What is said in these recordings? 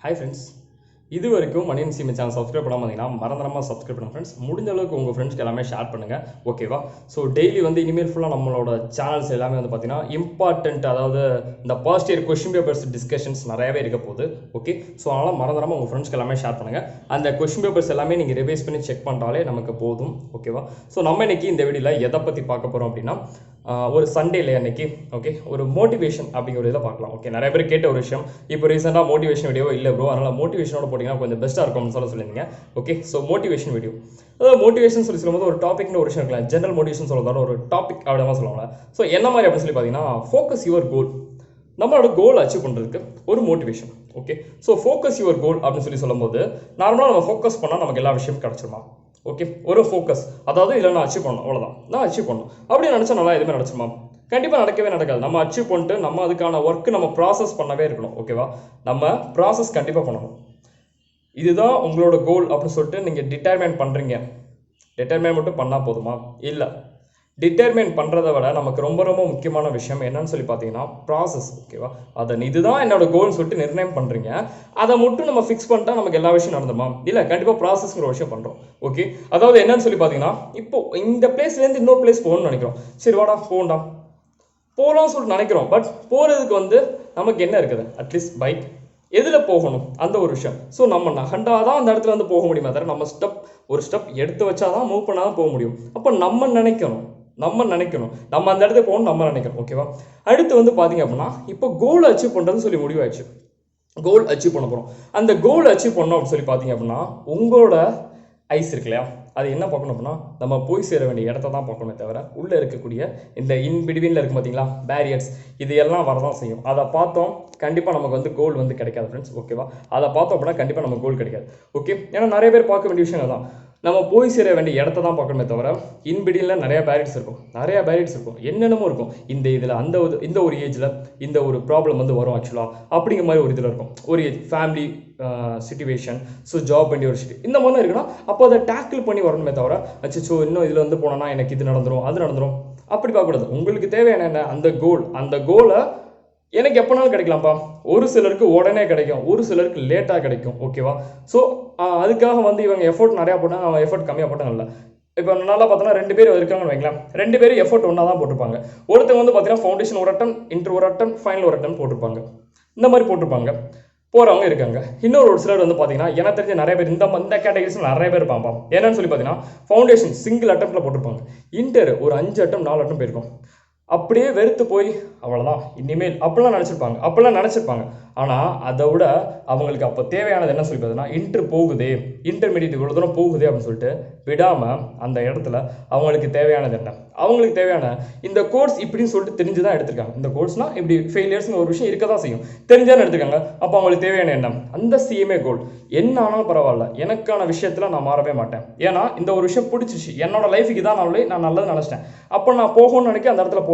Hi friends, இது வரைக்கும் Maniyan SIMI channel subscribe பண்ணாமல் இருந்தீங்கன்னா மறந்துடாமல் சப்ஸ்கிரைப் பண்ணுங்கள் ஃப்ரெண்ட்ஸ். முடிஞ்ச அளவுக்கு உங்கள் ஃப்ரெண்ட்ஸ்க்கு எல்லாமே ஷேர் பண்ணுங்கள், ஓகேவா? ஸோ டெய்லி இனிமேல் ஃபுல்லாக நம்மளோட சேனல்ஸ் எல்லாமே பார்த்தீங்கன்னா இம்பார்ட்டண்ட், அதாவது இந்த past year question papers discussions நிறையவே இருக்க போகுது, ஓகே? ஸோ அதனால் மறந்துடாமல் உங்கள் ஃப்ரெண்ட்ஸ்க்கு எல்லாமே ஷேர் பண்ணுங்கள். அந்த கொஸ்டின் பேப்பர்ஸ் எல்லாமே நீங்கள் ரிவைஸ் பண்ணி செக் பண்ணுறாலே நமக்கு போதும், ஓகேவா? ஸோ நம்ம இன்னைக்கு இந்த வீடியோவில் எதை பற்றி பார்க்க போகிறோம் அப்படின்னா, ஒரு சண்டே இல்லையா அன்னைக்கு, ஓகே, ஒரு மோட்டிவேஷன் அப்படிங்கிற ஒரு இதை பார்க்கலாம், ஓகே? நிறைய பேர் கேட்ட ஒரு விஷயம். இப்போ ரீசெண்டாக மோட்டிவேஷன் வீடியோ இல்லை ப்ரோ, அதனால் மோட்டிவேஷனோட போட்டிங்கன்னா கொஞ்சம் பெஸ்ட்டாக இருக்கும்னு சொல்லியிருந்தீங்க, ஓகே? ஸோ மோட்டிவேஷன் வீடியோ, அதாவது மோட்டிவேஷன் சொல்லும்போது ஒரு டாபிக்னு ஒரு விஷயம் இருக்கலாம். ஜென்ரல் மோட்டிவேஷன் சொல்லுறதால ஒரு டாபிக் அப்படிமா சொல்லுவாங்க. ஸோ என்ன மாதிரி அப்படின்னு சொல்லி பார்த்தீங்கன்னா, ஃபோக்கஸ் யுவர் கோல். நம்மளோட கோல் அச்சீவ் பண்ணுறதுக்கு ஒரு motivation, okay? So focus your goal அப்படின்னு சொல்லும்போது நார்மலாக நம்ம ஃபோக்கஸ் பண்ணால் நமக்கு எல்லா விஷயமும் கிடச்சிருமா, ஓகே? ஒரு ஃபோக்கஸ், அதாவது இல்லை நான் அச்சீவ் பண்ணணும், அவ்வளோதான், நான் அச்சீவ் பண்ணணும் அப்படின்னு நினச்சா நல்லா எதுவுமே நடச்சுமா? கண்டிப்பாக நடக்கவே நடக்காது. நம்ம அச்சீவ் பண்ணிட்டு நம்ம அதுக்கான ஒர்க்கு நம்ம ப்ராசஸ் பண்ணவே இருக்கணும், ஓகேவா? நம்ம ப்ராசஸ் கண்டிப்பாக பண்ணணும். இதுதான் உங்களோட கோல் அப்படின்னு சொல்லிட்டு நீங்கள் டிட்டர்மைன் பண்ணுறீங்க. டிட்டர்மைன் மட்டும் பண்ணால் போதுமா? இல்லை. டிட்டர்மைன் பண்ணுறதை விட நமக்கு ரொம்ப ரொம்ப முக்கியமான விஷயம் என்னன்னு சொல்லி பார்த்தீங்கன்னா ப்ராசஸ், ஓகேவா? அதை இதுதான் என்னோட கோல்னு சொல்லிட்டு நிர்ணயம் பண்ணுறீங்க. அதை மட்டும் நம்ம ஃபிக்ஸ் பண்ணிட்டா நமக்கு எல்லா விஷயம் நடந்துமா? இல்லை, கண்டிப்பாக ப்ராசஸ்ங்கிற விஷயம் பண்ணுறோம், ஓகே? அதாவது என்னன்னு சொல்லி பார்த்தீங்கன்னா, இப்போ இந்த பிளேஸ்லேருந்து இன்னொரு பிளேஸ் போகணும்னு நினைக்கிறோம். சரி வாடா போகண்டா போகலாம்னு சொல்லிட்டு நினைக்கிறோம். பட் போகிறதுக்கு நமக்கு என்ன இருக்குது? At least bike. எதில் போகணும் அந்த ஒரு விஷயம். ஸோ நம்ம நகண்டாதான் அந்த இடத்துல போக முடியுமா தவிர நம்ம ஒரு ஸ்டெப் எடுத்து வச்சாதான் மூவ் பண்ணாதான் போக முடியும். அப்போ நம்ம நினைக்கணும் நம்ம அந்த இடத்துக்கு போகணும், நம்ம நினைக்கணும், ஓகேவா? அடுத்து பார்த்தீங்க அப்படின்னா, இப்போ கோல் அச்சீவ் பண்ணுறதுன்னு சொல்லி முடிவாயிடுச்சு. கோல் அச்சீவ் பண்ண போகிறோம். அந்த கோல் அச்சீவ் பண்ணோம் அப்படின்னு சொல்லி பார்த்தீங்க அப்படின்னா, உங்களோட ஐஸ் இருக்கு இல்லையா, அது என்ன பார்க்கணும் அப்படின்னா, நம்ம போய் சேர வேண்டிய இடத்த தான் பார்க்கணுமே தவிர உள்ளே இருக்கக்கூடிய இந்த இன்பிட்வீனில் இருக்கும் பார்த்தீங்களா பேரியர்ஸ், இது எல்லாம் வரதான் செய்யும். அதை பார்த்தோம் கண்டிப்பாக நமக்கு கோல் கிடைக்காது ஃப்ரெண்ட்ஸ், ஓகேவா? அதை பார்த்தோம் அப்படின்னா கண்டிப்பாக நமக்கு கோல் கிடைக்காது, ஓகே? ஏன்னா நிறைய பேர் பார்க்க வேண்டிய விஷயம் தான், நம்ம போய் சேர வேண்டிய இடத்த தான் பார்க்கணுமே தவிர இன்பிடியில் நிறைய பேரிட்ஸ் இருக்கும், என்னென்னமோ இருக்கும். இதில் இந்த ஒரு ஏஜில் இந்த ஒரு ப்ராப்ளம் வரும் ஆக்சுவலாக அப்படிங்கிற மாதிரி ஒரு இதில் இருக்கும். ஒரு age family situation, so job வேண்டிய ஒரு சிட்டி இந்த மாதிரி இருக்குன்னா, அப்போ அதை டேக்கிள் பண்ணி வரணுமே தவிர அச்சோ இன்னும் இதில் போனோன்னா எனக்கு இது நடந்துடும் அது நடந்துடும் அப்படி பார்க்கக்கூடாது. உங்களுக்கு தேவையான என்ன? அந்த கோலை எனக்கு எப்போனாலும் கிடைக்கலாம்ப்பா. ஒரு சிலருக்கு உடனே கிடைக்கும், ஒரு சிலருக்கு லேட்டாக கிடைக்கும், ஓகேவா? ஸோ அதுக்காக இவங்க எஃபோர்ட் நிறையா போட்டாங்க, அவன் எஃபோர்ட் கம்மியாக போட்டாங்க இல்லை. இப்போ நல்லா பார்த்தோன்னா 2 பேர் இருக்காங்கன்னு வைங்களேன். 2 பேரும் எஃபோர்ட் ஒன்றா தான் போட்டிருப்பாங்க. ஒருத்தவங்க பார்த்தீங்கன்னா ஃபவுண்டேஷன் ஒரு அட்டம், இன்டர் ஒரு அட்டம், ஃபைனல் ஒரு அட்டம் போட்டிருப்பாங்க. இந்த மாதிரி போட்டிருப்பாங்க, போகிறவங்க இருக்காங்க. இன்னொரு சிலர் பார்த்தீங்கன்னா எனக்கு தெரிஞ்ச நிறைய பேர் இந்த கேட்டகரிஸ் நிறைய பேர் இருப்பாங்க. என்னன்னு சொல்லி பார்த்தீங்கன்னா, ஃபவுண்டேஷன் சிங்கிள் அட்டம்ப்டில் போட்டிருப்பாங்க, இன்டர் ஒரு 5 அட்டம் 4 அட்டம் போயிருக்கும். அப்படியே வெறுத்து போய் அவ்வளோதான் இனிமேல் அப்படிலாம் நினச்சிருப்பாங்க. ஆனால் அதை விட அவங்களுக்கு அப்போ தேவையானது என்ன சொல்லி பார்த்தீங்கன்னா, இன்டர்மீடியட் இவ்வளோ தூரம் போகுது அப்படின்னு சொல்லிட்டு விடாமல் அந்த இடத்துல அவங்களுக்கு தேவையானது என்ன? அவங்களுக்கு தேவையான இந்த கோர்ஸ் இப்படின்னு சொல்லிட்டு தெரிஞ்சு தான் எடுத்திருக்காங்க. இந்த கோர்ஸ்னால் இப்படி ஃபெயிலியர்ஸ்னு ஒரு விஷயம் இருக்க தான் செய்யும், தெரிஞ்சாலும் எடுத்துருக்காங்க. அப்போ அவங்களுக்கு தேவையான என்ன? அந்த சிஎம்ஏ கோல் என்ன ஆனாலும் பரவாயில்ல, எனக்கான விஷயத்தில் நான் மாறவே மாட்டேன். ஏன்னா இந்த ஒரு விஷயம் பிடிச்சிச்சு, என்னோட லைஃபுக்கு தான் நான் நல்லது நினச்சிட்டேன். அப்போ நான் போகணும்னு நினைக்க அந்த இடத்துல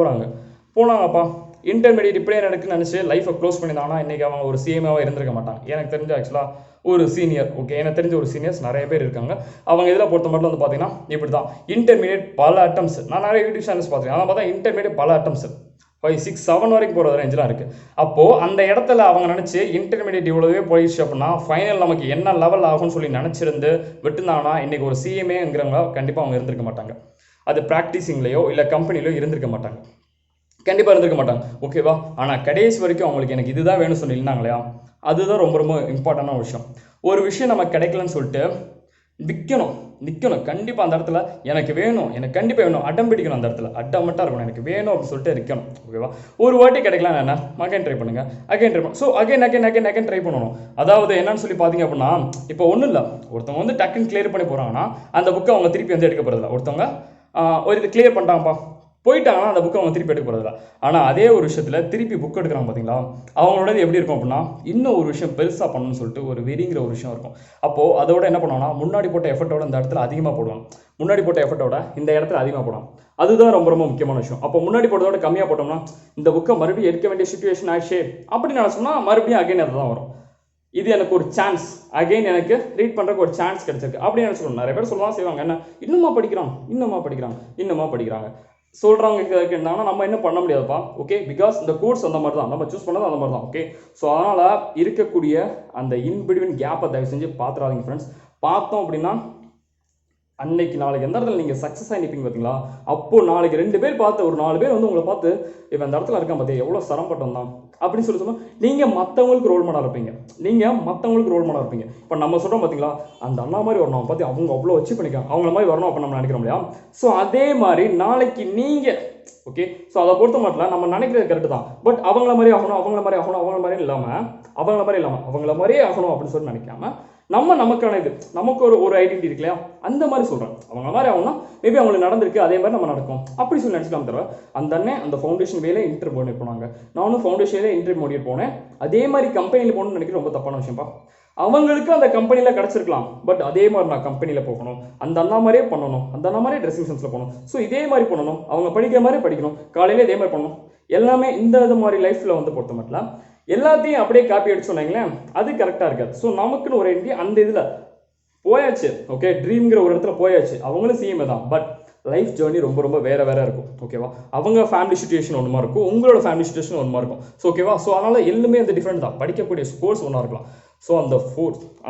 போனாங்கப்பா. இன்டர்மீடியட் இப்படியே நடக்குன்னு நினச்சி லைஃப்பை க்ளோஸ் பண்ணியிருந்தாங்கன்னா இன்றைக்கி அவங்க ஒரு சிஎம்ஏவாக இருந்திருக்க மாட்டாங்க. எனக்கு தெரிஞ்ச ஆக்சுவலாக ஒரு சீனியர், ஓகே, எனக்கு தெரிஞ்ச ஒரு சீனியர்ஸ் நிறைய பேர் இருக்காங்க. அவங்க இதில் பொறுத்த மட்டும் பார்த்தீங்கன்னா இப்படி தான் இன்டர்மீடியட் பல அட்டம்ஸ், நான் நிறைய யூடியூப் சேனல்ஸ் பார்த்துருக்கேன். அதனால் பார்த்தா இன்டர்மீடியட் பல அட்டம்ஸ் 5, 6, 7 வரைக்கும் போகிற ரேஞ்செலாம் இருக்குது. அப்போது அந்த இடத்துல அவங்க நினச்சி இன்டர்மீடியட் இவ்வளோவே போயிடுச்சு அப்படின்னா ஃபைனல் நமக்கு என்ன லெவல் ஆகும்னு சொல்லி நினச்சிருந்து விட்டுருந்தாங்கன்னா இன்றைக்கி ஒரு சிஎம்ஏங்கிறவங்க கண்டிப்பாக அவங்க இருந்திருக்க மாட்டாங்க. அது ப்ராக்டிஸிங்லையோ இல்லை கம்பெனிலையோ இருந்திருக்க மாட்டாங்க, கண்டிப்பாக இருந்திருக்க மாட்டாங்க, ஓகேவா? ஆனால் கடைசி வரைக்கும் அவங்களுக்கு எனக்கு இதுதான் வேணும்னு சொல்லியிருந்தாங்க இல்லையா, அதுதான் ரொம்ப ரொம்ப இம்பார்ட்டண்டான விஷயம். ஒரு விஷயம் நமக்கு கிடைக்கலன்னு சொல்லிட்டு நிற்கணும் கண்டிப்பாக அந்த இடத்துல. எனக்கு வேணும், எனக்கு கண்டிப்பாக வேணும், அடம் பிடிக்கணும், அந்த இடத்துல அட்டமட்டாக இருக்கணும், எனக்கு வேணும் அப்படின்னு சொல்லிட்டு இருக்கணும், ஓகேவா? ஒரு வாட்டி கிடைக்கலாம் என்ன, அகைன் ட்ரை பண்ணுங்க, ஸோ அகைன் ட்ரை பண்ணணும். அதாவது என்னன்னு சொல்லி பார்த்தீங்க அப்படின்னா, இப்போ ஒன்றும் இல்லை, ஒருத்தவங்க டக்குன்னு கிளியர் பண்ணி போகிறாங்கன்னா அந்த புக்கை அவங்க திருப்பி எடுக்க போகிறதில்ல. ஒருத்தவங்க ஒரு இது கிளியர் பண்ணிட்டாங்கப்பா போயிட்டாங்கன்னா அந்த புக்கை அவங்க திருப்பி எடுக்க போகிறதில்ல. ஆனால் அதே ஒரு விஷயத்தில் திருப்பி புக் எடுக்கிறாங்க பார்த்தீங்களா, அவங்களோட எப்படி இருக்கும் அப்படின்னா, இன்னும் ஒரு விஷயம் பெருசாக பண்ணணும்னு சொல்லிட்டு ஒரு வெறிங்கிற ஒரு விஷயம் இருக்கும். அப்போது அதோட என்ன பண்ணுவாங்கன்னா, முன்னாடி போட்ட எஃபர்ட்டோட இந்த இடத்துல அதிகமாக போடுவாங்க, இந்த இடத்துல அதிகமாக போடுவாங்க. அதுதான் ரொம்ப ரொம்ப முக்கியமான விஷயம். அப்போ முன்னாடி போட்டதோட கம்மியாக போட்டோம்னா இந்த புக்கை மறுபடியும் எடுக்க வேண்டிய சுச்சுவேஷன் ஆயிடுச்சு அப்படின்னு நினச்சோம்னா மறுபடியும் அகைன் அதை தான் வரும். இது எனக்கு ஒரு சான்ஸ், அகைன் எனக்கு ரீட் பண்ணுறதுக்கு ஒரு சான்ஸ் கிடைச்சிருக்கு அப்படின்னு நினச்சிக்கணும். நிறைய பேர் சொல்லலாம் செய்வாங்க, என்ன இன்னுமா படிக்கிறாங்க. சொல்கிறவங்க இருந்தாங்கன்னா நம்ம என்ன பண்ண முடியாதுப்பா. ஓகே, பிகாஸ் இந்த கோர்ஸ் அந்த மாதிரி தான், நம்ம சூஸ் பண்ணது அந்த மாதிரி தான். ஓகே, ஸோ அதனால் இருக்கக்கூடிய அந்த இன்பிட்வீன் கேப்பை தயவு செஞ்சு பார்த்துறாதீங்க ஃப்ரெண்ட்ஸ். பார்த்தோம் அப்படின்னா அன்னைக்கு நாளைக்கு எந்த இடத்துல நீங்கள் சக்ஸஸ் ஆகி நிற்பீங்க பார்த்தீங்களா, அப்போது நாளைக்கு 2 பேர் பார்த்து, ஒரு 4 பேர் வந்து உங்களை பார்த்து இவன் இந்த இடத்துல இருக்கான் பார்த்தியா எவ்வளோ சிரமப்பட்டோம் தான் அப்படின்னு சொன்னால் நீங்கள் மற்றவங்களுக்கு ரோல் மாடலாக இருப்பீங்க. இப்போ நம்ம சொல்கிறோம் பார்த்தீங்களா, அந்த அண்ணா மாதிரி வரணும் பார்த்து அவங்க அவ்வளோ வச்சு பண்ணிக்கலாம், அவங்கள மாதிரி வரணும் அப்போ நம்ம நினைக்கிறோம் இல்லையா. ஸோ அதே மாதிரி நாளைக்கு நீங்கள் ஓகே, ஸோ அதை பொறுத்த மட்டும் நம்ம நினைக்கிறது கரெக்டு தான். பட் அவங்கள மாதிரி ஆகணும் இல்லாமல் அவங்கள மாதிரியே ஆகணும் அப்படின்னு சொல்லி நினைக்காம நமக்கான இது நமக்கு ஒரு ஐடென்டிட்டி இருக்கு இல்லையா, அந்த மாதிரி சொல்கிறேன். அவங்க மாதிரி ஆகணும்னா மேபி அவங்களுக்கு நடந்திருக்கு, அதே மாதிரி நம்ம நடக்கும் அப்படி சொல்லி நினச்சிக்கலாம். தவிர அந்த அண்ணன் அந்த ஃபவுண்டேஷன் வேலை இன்டர்வியூ பண்ணி போனாங்க, நானும் ஃபவுண்டேஷன்ல இன்டர்வியூ பண்ணிட்டு போனேன். அதே மாதிரி கம்பெனியில் போகணும்னு நினைக்கிறது ரொம்ப தப்பான விஷயம்ப்பா. அவங்களுக்கு அந்த கம்பெனியில் கிடச்சிருக்கலாம், பட் அதே மாதிரி நான் கம்பெனியில் போகணும், அந்த அண்ணா மாதிரியே பண்ணணும், அந்த அண்ணா மாதிரியே ட்ரெஸ்ஸிங் சென்ஸில் போகணும், ஸோ இதே மாதிரி பண்ணணும், அவங்க படிக்கிற மாதிரி படிக்கணும், காலையில் இதே மாதிரி பண்ணணும், எல்லாமே இந்த மாதிரி லைஃப்பில் வந்து பொறுத்த மட்டும் எல்லாத்தையும் அப்படியே காப்பி அடிச்சு சொன்னாங்களேன், அது கரெக்டாக இருக்காது. ஸோ நமக்குன்னு ஒரு ஐடென்டிட்டி அந்த இதில் போயாச்சு. ஓகே, ட்ரீம்ங்கிற ஒரு இடத்துல போயாச்சு, அவங்களும் சிஎம்ஏ தான். பட் லைஃப் ஜேர்னி ரொம்ப ரொம்ப வேறு இருக்கும். ஓகேவா, அவங்க ஃபேமிலி சுச்சுவேஷன் ஒன்றுமா இருக்கும், உங்களோட ஃபேமிலி சுச்சுவேஷன் ஒன்றுமா இருக்கும். ஸோ ஓகேவா, ஸோ அதனால் எல்லாமே அந்த டிஃப்ரெண்ட் தான். படிக்கக்கூடிய கோர்ஸ் ஒன்றா இருக்கலாம். ஸோ அந்த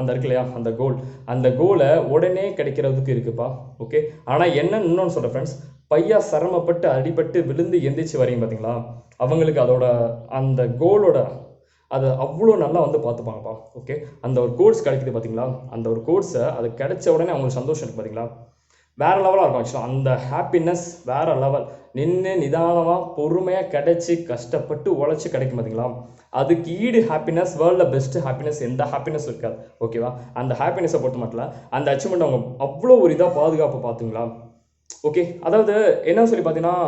அந்த இருக்கு இல்லையா, அந்த கோலை உடனே கிடைக்கிறதுக்கு இருக்குப்பா. ஓகே, ஆனால் என்னன்னு இன்னொன்று சொல்கிறேன் ஃப்ரெண்ட்ஸ், பையா சிரமப்பட்டு அடிபட்டு விழுந்து எந்திரிச்சு வரீங்க பார்த்தீங்களா, அவங்களுக்கு அதோட அந்த கோலோட அதை அவ்வளோ நல்லா வந்து பார்த்துப்பாங்கப்பா. ஓகே, அந்த ஒரு கோர்ஸ் கிடைக்குது பார்த்தீங்களா, அந்த ஒரு கோர்ஸை அது கிடைச்ச உடனே அவங்களுக்கு சந்தோஷம் இருக்குது பார்த்தீங்களா, வேறு லெவலாக இருக்கும். ஆக்சுவலாக அந்த ஹாப்பினஸ் வேறு லெவல். நின்று நிதானமாக பொறுமையாக கிடைச்சி கஷ்டப்பட்டு உழைச்சி கிடைக்கும் பார்த்தீங்களா, அதுக்கு ஈடு ஹாப்பினஸ், வேர்ல்டில் பெஸ்ட்டு ஹாப்பினஸ் எந்த ஹாப்பினஸ் இருக்காது. ஓகேவா, அந்த ஹாப்பினஸை பொறுத்த மட்டும் அந்த அச்சீவ்மெண்ட் அவங்க அவ்வளோ ஒரு இதாக பாதுகாப்பு பார்த்துங்களா. ஓகே, அதாவது என்ன சொல்லி பார்த்தீங்கன்னா,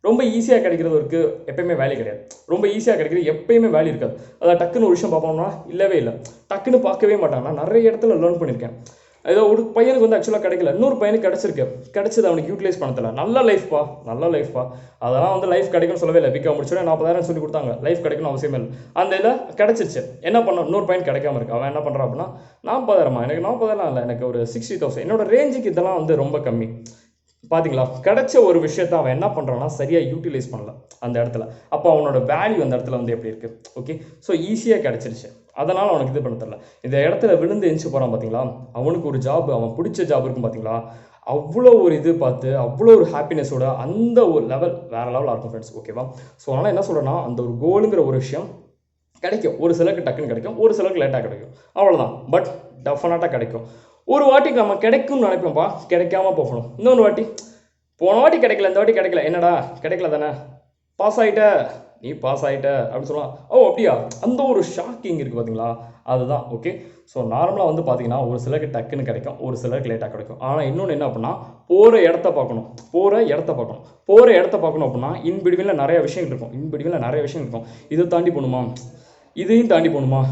ரொம்ப ஈஸியாக கிடைக்கிறதுக்கு எப்பயுமே வேல்யூ கிடையாது, ரொம்ப ஈஸியாக கிடைக்கிறது எப்பயுமே வேல்யூ இருக்காது. அதாவது டக்குன்னு ஒரு விஷயம் பார்ப்போம்னா இல்லவே இல்லை, டக்குன்னு பார்க்கவே மாட்டாங்க. நான் நிறைய இடத்துல லேர்ன் பண்ணியிருக்கேன். ஏதோ ஒரு பையனுக்கு வந்து ஆக்சுவலாக கிடைக்கல, இன்னொரு பையனுக்கு கிடைச்சது அவனுக்கு யூட்டிலைஸ் பண்ண தெரியல. நல்ல லைஃப்பா அதெல்லாம் வந்து லைஃப் கிடைக்கும்னு சொல்லவே இல்லை. பிகாம் முடிச்சோடனே 40,000 சொல்லி கொடுத்தாங்க, லைஃப் கிடைக்கணும் அவசியமே இல்லை. அந்த இதில் கிடச்சிருச்சு. என்ன பண்ண, இன்னொரு பையன் கிடைக்காம இருக்கு. அவன் என்ன பண்ணுறான் அப்படின்னா, 40,000 எனக்கு 40,000 இல்லை, எனக்கு ஒரு 60,000. என்னோட ரேஞ்சுக்கு இதெல்லாம் வந்து ரொம்ப கம்மி. பார்த்தீங்களா, கிடைச்ச ஒரு விஷயத்த அவன் என்ன பண்ணுறான்னா சரியாக யூட்டிலைஸ் பண்ணல அந்த இடத்துல. அப்போ அவனோட வேல்யூ அந்த இடத்துல வந்து எப்படி இருக்குது. ஓகே, ஸோ ஈஸியாக கிடச்சிருச்சு, அதனால் அவனுக்கு இது பண்ண தெரியல. இந்த இடத்துல விழுந்து எந்திச்சு போகிறான் பார்த்தீங்களா, அவனுக்கு ஒரு ஜாப், அவன் பிடிச்ச ஜாப் இருக்கும் பார்த்தீங்களா, அவ்வளோ ஒரு இது பார்த்து அவ்வளோ ஒரு ஹாப்பினஸோட அந்த ஒரு லெவல் வேறு லெவலாக இருக்கும் ஃப்ரெண்ட்ஸ். ஓகேவா, ஸோ அதனால் என்ன சொல்கிறேன்னா, அந்த ஒரு கோலுங்கிற ஒரு விஷயம் கிடைக்கும், ஒரு சிலருக்கு டக்குன்னு கிடைக்கும், ஒரு சிலருக்கு லேட்டாக கிடைக்கும், அவ்வளோதான். பட் டெஃபினட்டாக கிடைக்கும். ஒரு வாட்டிக்கு நம்ம கிடைக்கும்னு நினைப்போம்ப்பா, கிடைக்காம போகணும். இன்னொரு வாட்டி, போன வாட்டி கிடைக்கல, இந்த வாட்டி கிடைக்கல, என்னடா கிடைக்கல தானே, பாஸ் ஆகிட்ட அப்படின்னு சொல்லலாம். ஓ அப்படியா, அந்த ஒரு ஷாக்கிங் இருக்குது பார்த்தீங்களா, அதுதான். ஓகே, ஸோ நார்மலாக வந்து பார்த்தீங்கன்னா ஒரு சிலருக்கு டக்குன்னு கிடைக்கும், ஒரு சிலருக்கு லேட்டாக கிடைக்கும். ஆனால் இன்னொன்று என்ன அப்படின்னா, போகிற இடத்த பார்க்கணும் அப்படின்னா இன்பிட்வீனில் நிறைய விஷயங்கள் இருக்கும். இதை தாண்டி போகணுமா, இதையும் தாண்டி போகணுமா,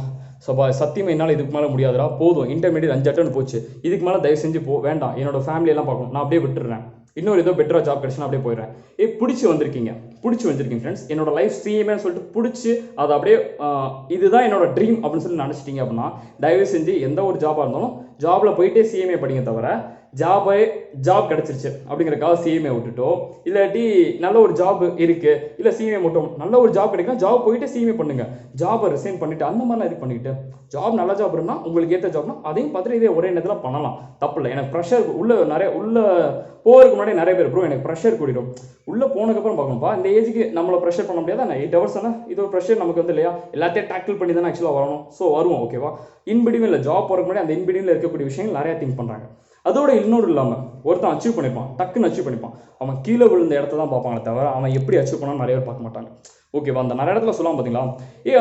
சத்தியமாக என்னால் இதுக்கு மேலே முடியாதுடா, போதும், இன்டர்மீடியட் 5 அட்டன் போச்சு, இதுக்கு மேலே தயவு செஞ்சு வேண்டாம், என்னோட ஃபேமிலியெல்லாம் பார்க்கணும், நான் அப்படியே விட்டுறேன், இன்னொரு ஏதோ பெட்டராக ஜாப் கிடச்சுன்னா அப்படியே போயிடுறேன். பிடிச்சி வந்திருக்கீங்க ஃப்ரெண்ட்ஸ், என்னோட லைஃப் சிஎம்ஏன்னு சொல்லிட்டு பிடிச்சி அதை அப்படியே இதுதான் என்னோட ட்ரீம் அப்படின்னு சொல்லி நினச்சிட்டிங்க அப்படின்னா, தயவு செஞ்சு எந்த ஒரு ஜாபாக இருந்தாலும் ஜாபில் போயிட்டே சிஎம்ஏ படிங்க. தவிர ஜாப் கிடச்சிருச்சு அப்படிங்கிறக்காக சிஎம்ஏ விட்டுட்டோ, இல்லாட்டி நல்ல ஒரு ஜாப் இருக்குது, இல்லை சிஎம்ஏ மட்டும் நல்ல ஒரு ஜாப் கிடைக்கும், ஜாப் போயிட்டு சிஎம்ஏ பண்ணுங்கள், ஜாபை ரிசைன் பண்ணிவிட்டு அந்த மாதிரிலாம் இது பண்ணிக்கிட்டு, ஜாப் நல்ல ஜாப் இருந்தால் உங்களுக்கு ஏற்ற ஜாப்னா அதையும் பார்த்துட்டு இதே ஒரே நேரத்தில் பண்ணலாம், தப்பு இல்லை. எனக்கு ப்ரெஷர் உள்ள போகிறதுக்கு முன்னாடி நிறைய பேர் ப்ரோ எனக்கு ப்ரெஷர் கூடிடும், உள்ளே போனதுக்கப்புறம் பார்க்கணும்ப்பா, இந்த ஏஜுக்கு நம்மளை ப்ரெஷர் பண்ண முடியாது, நான் 8 ஹவர்ஸ் ஆனால் இது ஒரு ப்ரெஷர் நமக்கு வந்து இல்லையா, எல்லாத்தையும் டேக்கிள் பண்ணி தானே ஆக்சுவலாக வரணும். ஸோ வருவோம். ஓகேவா, இன்பிடிவில் இல்லை, ஜாப் போகிறதுக்கு முன்னாடி அந்த இன்பிடிவில் இருக்கக்கூடிய விஷயங்கள் நிறையா திங்க் பண்ணுறாங்க. அதோட இன்னொரு இல்லாமல் ஒருத்தன் அச்சீவ் பண்ணிப்பான், டக்குன்னு அச்சீவ் பண்ணிப்பான், அவன் கீழே விழுந்த இடத்த தான் பார்ப்பாங்களே தவிர அவன் எப்படி அச்சீவ் பண்ணான்னு நிறைய பேர் பார்க்க மாட்டாங்க. ஓகேவா, அந்த நிறைய இடத்துல சொல்லலாம் பார்த்தீங்களா,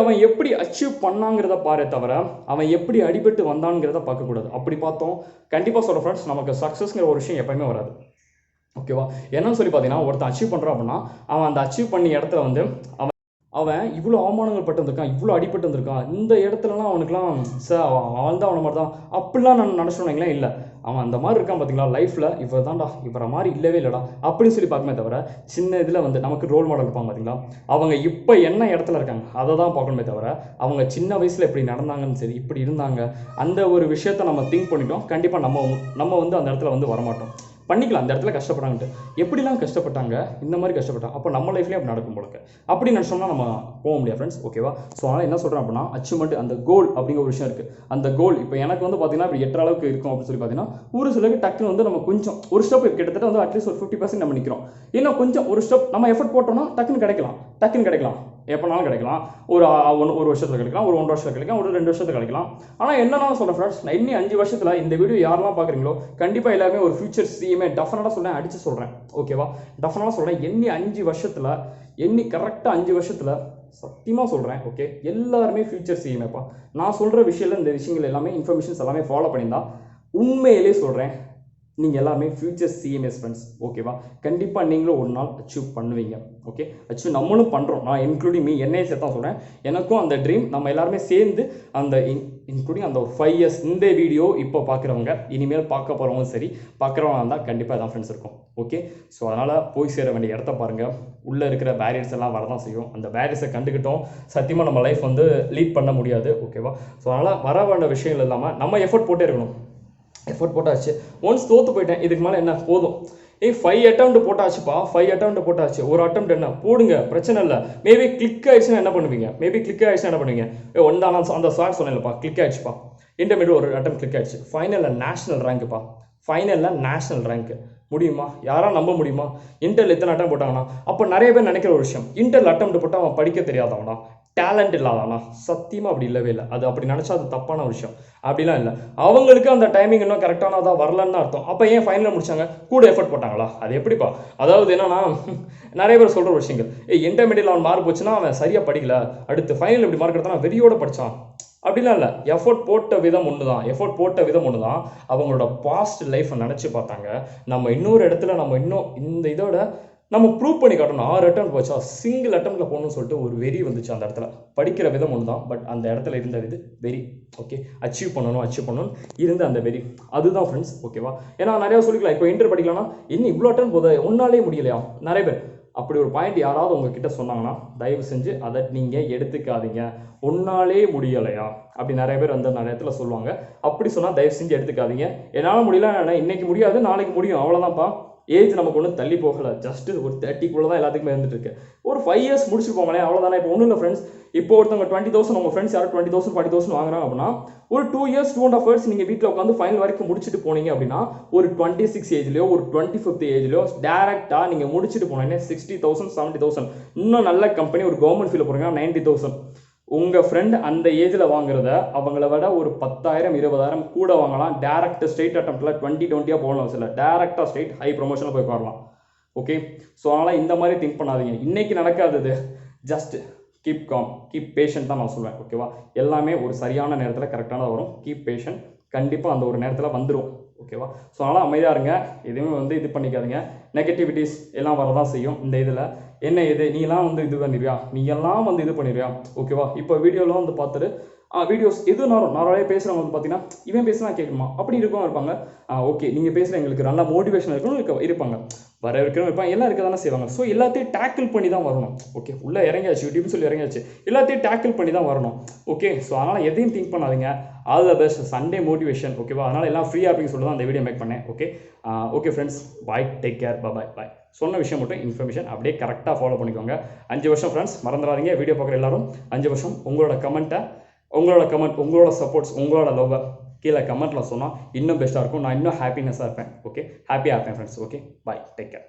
அவன் எப்படி அச்சீவ் பண்ணாங்கிறத பாரு தவிர அவன் எப்படி அடிபட்டு வந்தான்ங்கிறத பார்க்கக்கூடாது. அப்படி பார்த்தோம் கண்டிப்பாக சொல்கிற ஃப்ரெண்ட்ஸ், நமக்கு சக்ஸஸ்ங்கிற ஒரு விஷயம் எப்பயுமே வராது. ஓகேவா, என்னன்னு சொல்லி பார்த்தீங்கன்னா, ஒருத்தன் அச்சீவ் பண்ணுறான் அப்படின்னா அவன் அந்த அச்சீவ் பண்ணி இடத்துல வந்து அவன் இவ்வளோ அவமானங்கள் பட்டு வந்திருக்கான், இவ்வளோ அடிபட்டு வந்திருக்கான், இந்த இடத்துலலாம் அவனுக்குலாம் அவன் தான் அவனை மாதிரி தான் அப்படிலாம் நான் நினச்சோன்னீங்களே, இல்லை அவன் அந்த மாதிரி இருக்கான் பார்த்தீங்களா, லைஃப்பில் இவர் தான்டா, இவரை மாதிரி இல்லவே இல்லைடா அப்படின்னு சொல்லி பார்க்கமே தவிர, சின்ன இதில் வந்து நமக்கு ரோல் மாடல் இருப்பாங்க பார்த்தீங்களா, அவங்க இப்போ என்ன இடத்துல இருக்காங்க அதை தான் பார்க்கணுமே தவிர, அவங்க சின்ன வயசில் எப்படி நடந்தாங்கன்னு சரி, இப்படி இருந்தாங்க, அந்த ஒரு விஷயத்த நம்ம திங்க் பண்ணிட்டோம், கண்டிப்பாக நம்ம வந்து அந்த இடத்துல வந்து வரமாட்டோம். பண்ணிக்கலாம். அந்த இடத்துல கஷ்டப்பட்டாங்கன்ட்டு எப்படிலாம் கஷ்டப்பட்டாங்க, இந்த மாதிரி கஷ்டப்பட்டாங்க, அப்போ நம்ம லைஃப்லேயும் அப்படி நடக்கும் போலக்கு அப்படி நினச்சோம்னா நம்ம போக முடியாது ஃப்ரெண்ட்ஸ். ஓகேவா? ஸோ அதனால் என்ன சொல்கிறேன் அப்படின்னா, அச்சீவ்மெண்ட் அந்த கோல் அப்படிங்கிற ஒரு விஷயம் இருக்குது. அந்த கோல் இப்போ எனக்கு வந்து பார்த்தீங்கன்னா இப்படி எட்டுற அளவுக்கு இருக்கும் அப்படின்னு சொல்லி பார்த்தீங்கன்னா, ஒரு சிலருக்கு டக்குன்னு வந்து நம்ம கொஞ்சம் ஒரு ஸ்டெப் கிட்டத்தட்ட வந்து அட்லீஸ்ட் ஒரு 50% நம்ம நிற்கிறோம். இன்னும் கொஞ்சம் ஒரு ஸ்டெப் நம்ம எஃபர்ட் போட்டோம்னா டக்குன்னு கிடைக்கலாம், எப்போனாலும் கிடைக்கலாம். ஒரு வருஷத்தில் கிடைக்கலாம், ஒரு 1 வருஷத்தில் கிடைக்கலாம், ஒரு 2 வருஷத்தில் கிடைக்கலாம். ஆனால் என்னன்னா சொல்கிறேன் ஃப்ரெண்ட்ஸ், நான் இன்னும் 5 வருஷத்தில் இந்த வீடியோ யாரெல்லாம் பார்க்குறீங்களோ கண்டிப்பாக எல்லாருமே ஒரு ஃபியூச்சர் சிஎம்ஏ டெஃபினட்டாக சொல்கிறேன், அடித்து சொல்கிறேன். ஓகேவா? டெஃபினட்டாக சொல்கிறேன். எண்ணி 5 வருஷத்தில் கரெக்டாக 5 வருஷத்தில் சத்தியமாக சொல்கிறேன். ஓகே, எல்லாருமே ஃபியூச்சர் சிஎம்ஏப்பா. நான் சொல்கிற விஷயத்தில் இந்த விஷயங்கள் எல்லாமே இன்ஃபர்மேஷன்ஸ் எல்லாமே ஃபாலோ பண்ணியிருந்தா உண்மையிலே சொல்கிறேன், நீங்கள் எல்லாமே ஃபியூச்சர் சிஎம்எஸ் ஃப்ரெண்ட்ஸ். ஓகேவா? கண்டிப்பாக நீங்களும் ஒரு நாள் அச்சீவ் பண்ணுவீங்க. ஓகே, அச்சீவ் நம்மளும் பண்ணுறோம். நான் இன்க்ளூடிங் மீ, என்னையை சேர்த்து தான் சொல்கிறேன். எனக்கும் அந்த ட்ரீம், நம்ம எல்லாருமே சேர்ந்து அந்த இன்க்ளூடிங் அந்த ஒரு 5 இயர்ஸ் இந்த வீடியோ இப்போ பார்க்குறவங்க, இனிமேல் பார்க்க போகிறவங்க சரி, பார்க்குறவங்க இருந்தால் கண்டிப்பாக தான் ஃப்ரெண்ட்ஸ் இருக்கும். ஓகே, ஸோ அதனால் போய் சேர வேண்டிய இடத்த பாருங்கள். உள்ளே இருக்கிற பேரியர்ஸ் எல்லாம் வரதான் செய்யும். அந்த பேரியர்ஸை கண்டுக்கிட்டோம் சத்தியமாக நம்ம லைஃப் வந்து லீட் பண்ண முடியாது. ஓகேவா? ஸோ அதனால் வர வேண்டிய விஷயங்கள் இல்லாமல் நம்ம எஃபர்ட் போட்டே இருக்கணும். எஃபர்ட் போட்டாச்சு, ஒன்ஸ் தோற்று போயிட்டேன், இதுக்கு மேலே என்ன போதும். 5 அட்டெம்ப்ட் போட்டாச்சுப்பா, 5 அட்டெம்ப்ட் போட்டாச்சு, ஒரு அட்டெம்ப்ட் என்ன போடுங்க, பிரச்சனை இல்லை. மேபி கிளிக் ஆயிடுச்சுன்னா என்ன பண்ணுவீங்க? ஒன்றான அந்த சார் சொன்னேன்லப்பா, கிளிக் ஆயிடுச்சுப்பா. இன்டர்மீடியட் ஒரு அட்டம் கிளிக் ஆயிடுச்சு, ஃபைனலில் நேஷனல் ரேங்க்குப்பா, ஃபைனலில் நேஷனல் ரேங்க்கு. முடியுமா? யாரால் நம்ப முடியுமா? இன்டர்ல எத்தனை அட்டம் போட்டாங்கன்னா, அப்போ நிறைய பேர் நினைக்கிற ஒரு விஷயம், இன்டர்ல அட்டம் போட்டால் அவன் படிக்க தெரியாதவனா, டேலண்ட் இல்லாதானா? சத்தியமாக அப்படி இல்லவே இல்லை. அது அப்படி நினச்சா அது தப்பான விஷயம். அப்படிலாம் இல்லை. அவங்களுக்கு அந்த டைமிங் இன்னும் கரெக்டானதாக வரலன்னு அர்த்தம். அப்போ ஏன் ஃபைனலில் முடிச்சாங்க? கூட எஃபர்ட் போட்டாங்களா? அது எப்படிப்பா? அதாவது என்னன்னா, நிறைய பேர் சொல்கிற விஷயங்கள், இன்டர்மீடியட் அவன் மார்க் போச்சுன்னா அவன் சரியாக படிக்கல, அடுத்து ஃபைனல் இப்படி மார்க் எடுத்தா வெறியோட படித்தான். அப்படிலாம் இல்லை. எஃபோர்ட் போட்ட விதம் ஒன்று தான். அவங்களோட பாஸ்ட் லைஃப்பை நினச்சி பார்த்தாங்க. நம்ம இன்னொரு இடத்துல நம்ம இன்னும் இந்த இதோட நம்ம ப்ரூவ் பண்ணி காட்டணும். 6 அட்டம் போச்சா, சிங்கிள் அட்டம்ல போகணும்னு சொல்லிட்டு ஒரு வெறி வந்துச்சு அந்த இடத்துல. படிக்கிற விதம் ஒன்று தான், பட் அந்த இடத்துல இருந்த இது வெறி. ஓகே, அச்சீவ் பண்ணணும் இருந்த அந்த வெறி, அதுதான் ஃப்ரெண்ட்ஸ். ஓகேவா? ஏன்னா நிறையா சொல்லிக்கலாம், இப்போ இன்டர் படிக்கலாம்னா இன்னும் இவ்வளோ அட்டம் போதா, ஒன்னாலே முடியலையா? நிறைய பேர் அப்படி ஒரு பாயிண்ட் யாராவது உங்ககிட்ட சொன்னாங்கன்னா தயவு செஞ்சு அதை நீங்கள் எடுத்துக்காதீங்க. ஒன்னாலே முடியலையா அப்படி நிறைய பேர் வந்து நிறைய இடத்துல சொல்லுவாங்க. அப்படி சொன்னால் தயவு செஞ்சு எடுத்துக்காதீங்க. என்னால் முடியல, இன்னைக்கு முடியாது, நாளைக்கு முடியும், அவ்வளோதான்ப்பா. ஏஜ் நமக்கு ஒன்றும் தள்ளி போகலை, ஜஸ்ட் ஒரு 30க்குள்ளே தான் எல்லாத்துக்குமே இருந்துட்டு இருக்கு. ஒரு 5 இயர்ஸ் முடிச்சுட்டு போங்களேன், அவ்வளோதானே. இப்போ ஒன்றும் இல்லை ஃப்ரெண்ட்ஸ், இப்போ ஒருத்தவங்க 20,000 உங்கள் ஃப்ரெண்ட்ஸ் யாரும் 20,000 40,000 வாங்குறாங்க அப்படின்னா, ஒரு 2 இயர்ஸ் 2.5 இயர்ஸ் நீங்கள் வீட்டில் உட்காந்து ஃபைனல் வரைக்கும் முடிச்சுட்டு போனீங்க அப்படின்னா, ஒரு 26 ஏஜ்லையோ ஒரு 25th ஏஜ்லையோ டேரெக்டாக நீங்கள் முடிச்சுட்டு போனீங்கன்னா 60,000 70,000. இன்னும் நல்ல கம்பெனி ஒரு கவர்மெண்ட் ஃபீல்டில் போகிறீங்கன்னா 90,000. உங்கள் ஃப்ரெண்ட் அந்த ஏஜில் வாங்குறத அவங்கள விட ஒரு 10,000 20,000 கூட வாங்கலாம். டேரக்ட் ஸ்ட்ரெயிட் அட்டம்ப்டில் 20-20 போகலாம். சில டேரெக்டாக ஸ்ட்ரெயிட் ஹை ப்ரொமோஷனில் போய் வரலாம். ஓகே, ஸோ அதனால் இந்த மாதிரி திங்க் பண்ணாதீங்க. இன்றைக்கி நடக்காதது, just keep calm, keep patient தான் நான் சொல்லுவேன். ஓகேவா? எல்லாமே ஒரு சரியான நேரத்தில் கரெக்டானதாக வரும். கீப் பேஷண்ட், கண்டிப்பாக அந்த ஒரு நேரத்தில் வந்துடும். ஓகேவா? ஸோ அதனால் அமைதியாக இருங்க, எதுவுமே வந்து இது பண்ணிக்காதீங்க. நெகட்டிவிட்டிஸ் எல்லாம் வரதான் செய்யும் இந்த இதில். என்ன இது நீலாம் வந்து இது பண்ணிடுவியா, நீங்கெல்லாம் வந்து இது பண்ணிடுவியா? ஓகேவா? இப்போ வீடியோலாம் வந்து பார்த்துட்டு வீடியோஸ் எது நிறைய பேசுகிறவங்க வந்து பார்த்தீங்கன்னா, இவன் பேசுனா கேட்கணுமா அப்படி இருக்கவும் இருப்பாங்க. ஓகே, நீங்கள் பேசுகிற எங்களுக்கு நல்லா மோட்டிவேஷன் இருக்கணும் இருப்பாங்க, வர இருக்கிறவங்க இருப்பாங்க, எல்லாம் இருக்க தானே செய்வாங்க. ஸோ எல்லாத்தையும் டேக்கிள் பண்ணி தான் வரணும். ஓகே, உள்ளே இறங்கியாச்சு, யூடியூப்னு சொல்லி இறங்கியாச்சு, எல்லாத்தையும் டேக்கிள் பண்ணி தான் வரணும். ஓகே, ஸோ அதனால் எதையும் திங்க் பண்ணாதீங்க. All the best, Sunday motivation. ஓகேவா? அதனால் எல்லாம் ஃப்ரீயாக அப்படின்னு சொல்லி தான் அந்த வீடியோ மேக் பண்ணேன். ஓகே ஃப்ரெண்ட்ஸ், பாய், டேக் கேர், பாய். சொன்ன விஷயம் மட்டும் இன்ஃபர்மேஷன் அப்படியே கரெக்டாக ஃபாலோ பண்ணிக்கோங்க. 5 வருஷம் ஃப்ரெண்ட்ஸ், மறந்துடாதீங்க. வீடியோ பார்க்குற எல்லாரும் 5 வருஷம் உங்களோட கமெண்ட், உங்களோட சப்போர்ட்ஸ், உங்களோட லவ் கீழே கமெண்ட்டில் சொன்னால் இன்னும் பெஸ்ட்டாக இருக்கும். நான் இன்னும் ஹாப்பினஸாக இருப்பேன். ஓகே, ஹாப்பியாக இருப்பேன் ஃப்ரெண்ட்ஸ். ஓகே, பாய், டேக் கேர்.